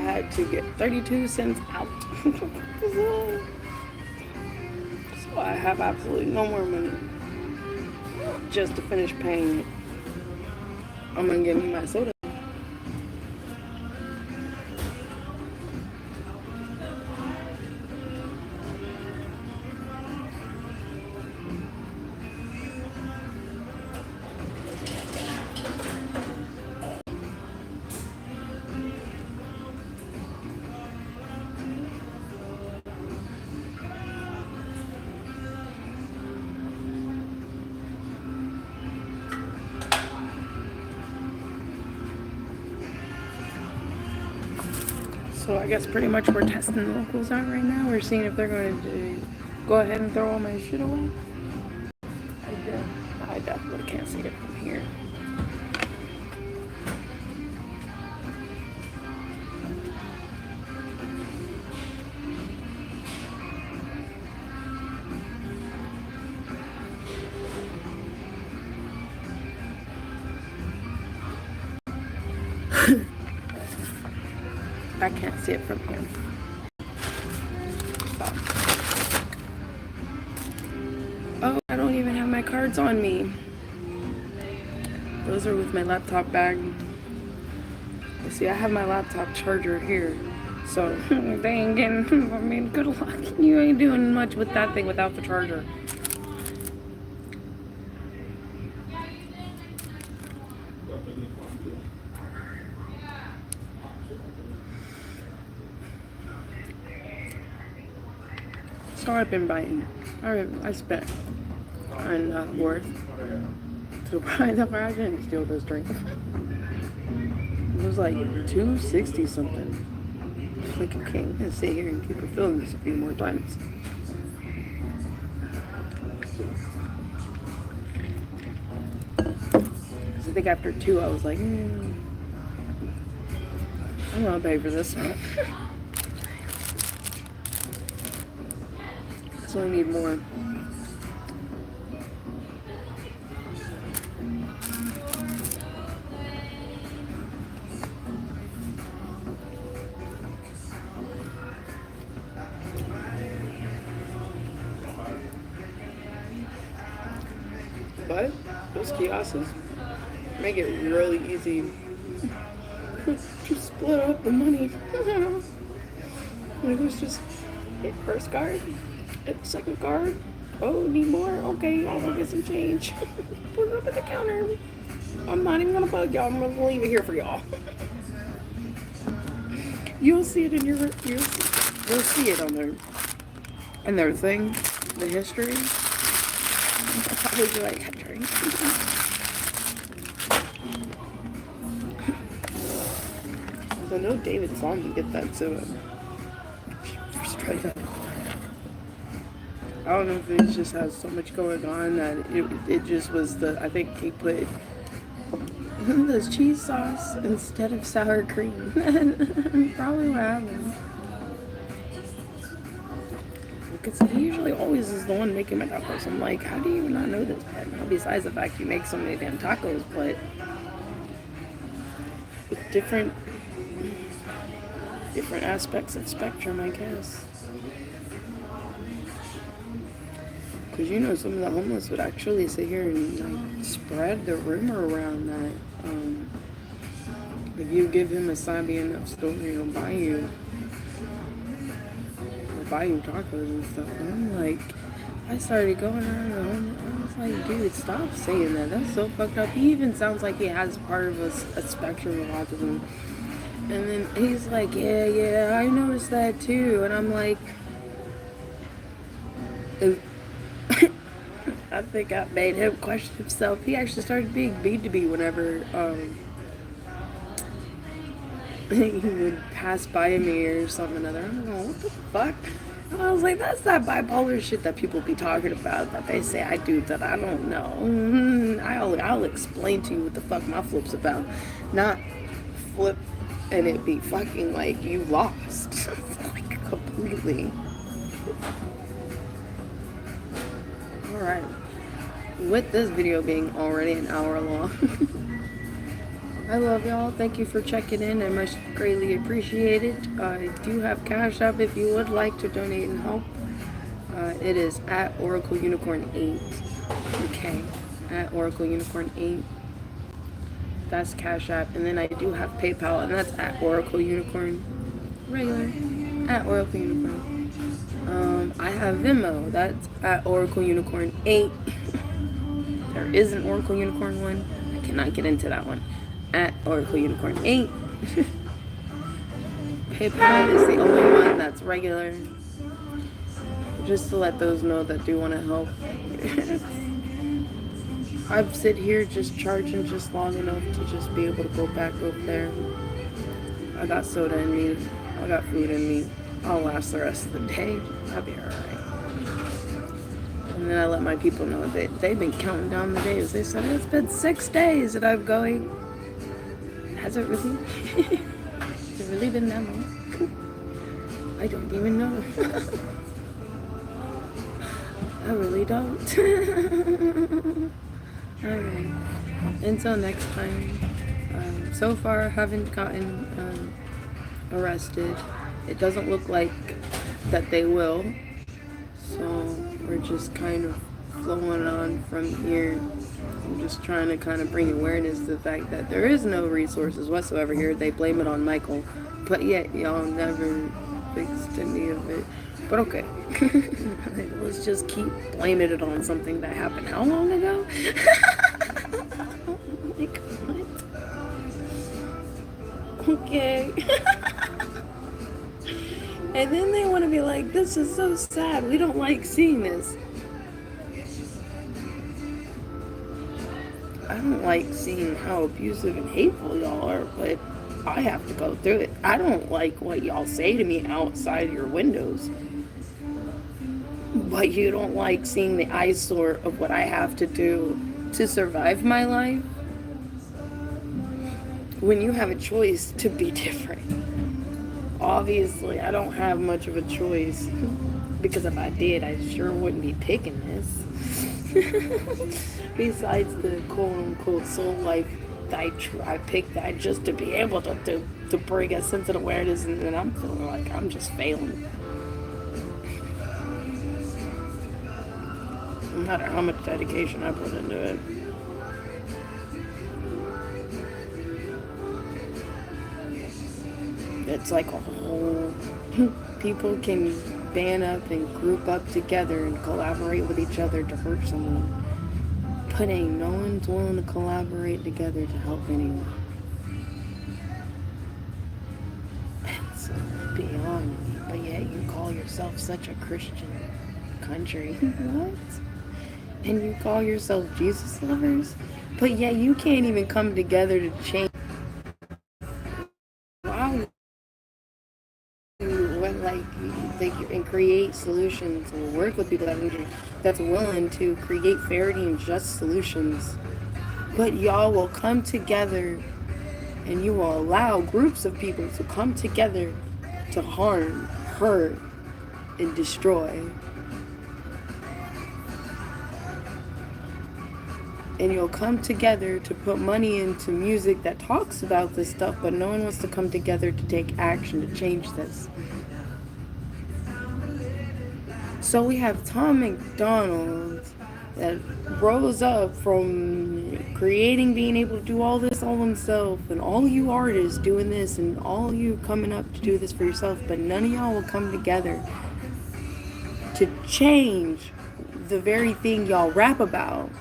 Speaker 1: had to get 32 cents out. So I have absolutely no more money just to finish paying it. I'm gonna get me my soda. So I guess pretty much we're testing the locals out right now. We're seeing if they're going to go ahead and throw all my shit away. I definitely can't see it from here. I can't see it from here. So. Oh, I don't even have my cards on me. Those are with my laptop bag. You see, I have my laptop charger here. So, they ain't getting, I mean, good luck. You ain't doing much with that thing without the charger. So I've been buying. I spent on worth. So probably I didn't steal this drink. It was like $2.60 something. Like, okay, I'm gonna sit here and keep refilling this a few more times. I think after 2, I was like, I'm gonna pay for this. So I need more. But those kiosks make it really easy to split up the money. It was just hit first card, hit second card. Oh, need more? Okay, I'll go get some change. Put it up at the counter. I'm not even gonna bug y'all. I'm gonna leave it here for y'all. You'll see it in your. You'll see it on their thing, the history. I'll probably be like, I drink. I know David saw me get that soda. Just try that. I don't know if it just has so much going on that it just was I think he put this cheese sauce instead of sour cream. Probably what happened. Because he usually always is the one making my tacos. I'm like, how do you not know this part? Now, besides the fact you make so many damn tacos, but with different aspects of spectrum, I guess. Because you know, some of the homeless would actually sit here and like spread the rumor around that if you give him a savvy enough story, he'll buy you tacos and stuff. And I'm like, I started going around the homeless. I was like, dude, stop saying that. That's so fucked up. He even sounds like he has part of a spectrum of autism. And then he's like, yeah, I noticed that too. And I'm like, I think I made him question himself. He actually started being mean to me whenever he would pass by me or something or other. I don't know, what the fuck? And I was like, that's that bipolar shit that people be talking about that they say I do that I don't know. I'll explain to you what the fuck my flip's about. Not flip and it be fucking like you lost. Like completely. Alright. With this video being already an hour long, I love y'all. Thank you for checking in. I much greatly appreciate it. I do have Cash App if you would like to donate and help. It is at Oracle Unicorn 8. Okay, at Oracle Unicorn 8. That's Cash App. And then I do have PayPal, and that's at Oracle Unicorn. Regular. At Oracle Unicorn. I have Venmo. That's at Oracle Unicorn 8. There is an Oracle Unicorn one. I cannot get into that one. At Oracle Unicorn 8. PayPal is the only one that's regular. Just to let those know that do want to help. I've sit here just charging just long enough to just be able to go back over there. I got soda in me. I got food in me. I'll last the rest of the day. I'll be alright. And then I let my people know that they've been counting down the days. They said it's been 6 days that I'm going. Has it really? Has it really been that long? I don't even know. I really don't. Alright. Until next time. So far, I haven't gotten arrested. It doesn't look like that they will. So we're just kind of flowing on from here. I'm just trying to kind of bring awareness to the fact that there is no resources whatsoever here. They blame it on Michael, but yet y'all never fixed any of it. But okay, let's just keep blaming it on something that happened how long ago? Oh my God. Okay. And then they want to be like, this is so sad. We don't like seeing this. I don't like seeing how abusive and hateful y'all are, but I have to go through it. I don't like what y'all say to me outside your windows. But you don't like seeing the eyesore of what I have to do to survive my life. When you have a choice to be different. Obviously, I don't have much of a choice. Because if I did, I sure wouldn't be picking this. Besides the quote-unquote soul life I picked that just to be able to bring a sense of awareness, and then I'm feeling like I'm just failing. No matter how much dedication I put into it. It's like a whole... People can band up and group up together and collaborate with each other to hurt someone. But ain't no one's willing to collaborate together to help anyone. It's beyond me. But yet you call yourself such a Christian country. What? And you call yourself Jesus lovers? But yet you can't even come together to change. Wow. And create solutions and work with people that's willing to create fairity and just solutions. But y'all will come together and you will allow groups of people to come together to harm, hurt, and destroy. And you'll come together to put money into music that talks about this stuff, but no one wants to come together to take action to change this. So we have Tom McDonald that rose up from creating, being able to do all this all himself, and all you artists doing this, and all you coming up to do this for yourself, but none of y'all will come together to change the very thing y'all rap about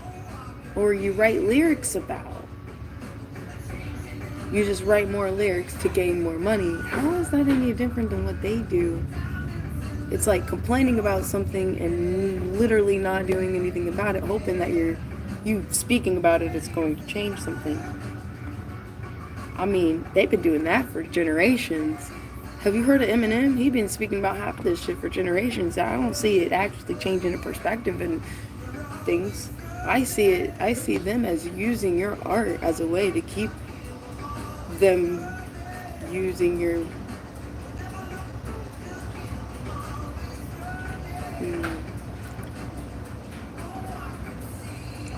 Speaker 1: or you write lyrics about. You just write more lyrics to gain more money. How is that any different than what they do? It's like complaining about something and literally not doing anything about it, hoping that you speaking about it is going to change something. I mean, they've been doing that for generations. Have you heard of Eminem? He's been speaking about half of this shit for generations. I don't see it actually changing the perspective and things. I see them as using your art as a way to keep them using your...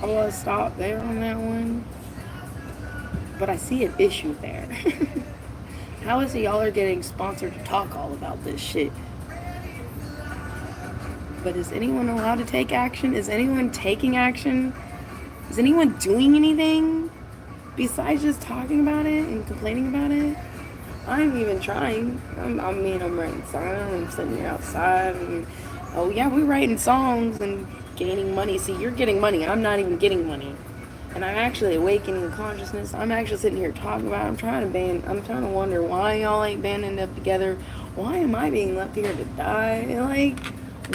Speaker 1: I will stop there on that one. But I see an issue there. How is it y'all are getting sponsored to talk all about this shit? But is anyone allowed to take action? Is anyone taking action? Is anyone doing anything besides just talking about it and complaining about it? I'm even trying. I'm writing songs. I'm sitting here outside. And, oh, yeah, we're writing songs and gaining money. See, you're getting money. I'm not even getting money. And I'm actually awakening consciousness. I'm actually sitting here talking about it. I'm trying to wonder why y'all ain't banding up together. Why am I being left here to die? Like,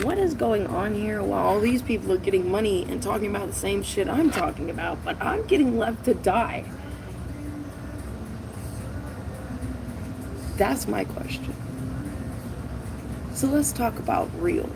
Speaker 1: what is going on here while all these people are getting money and talking about the same shit I'm talking about, but I'm getting left to die? That's my question. So let's talk about real.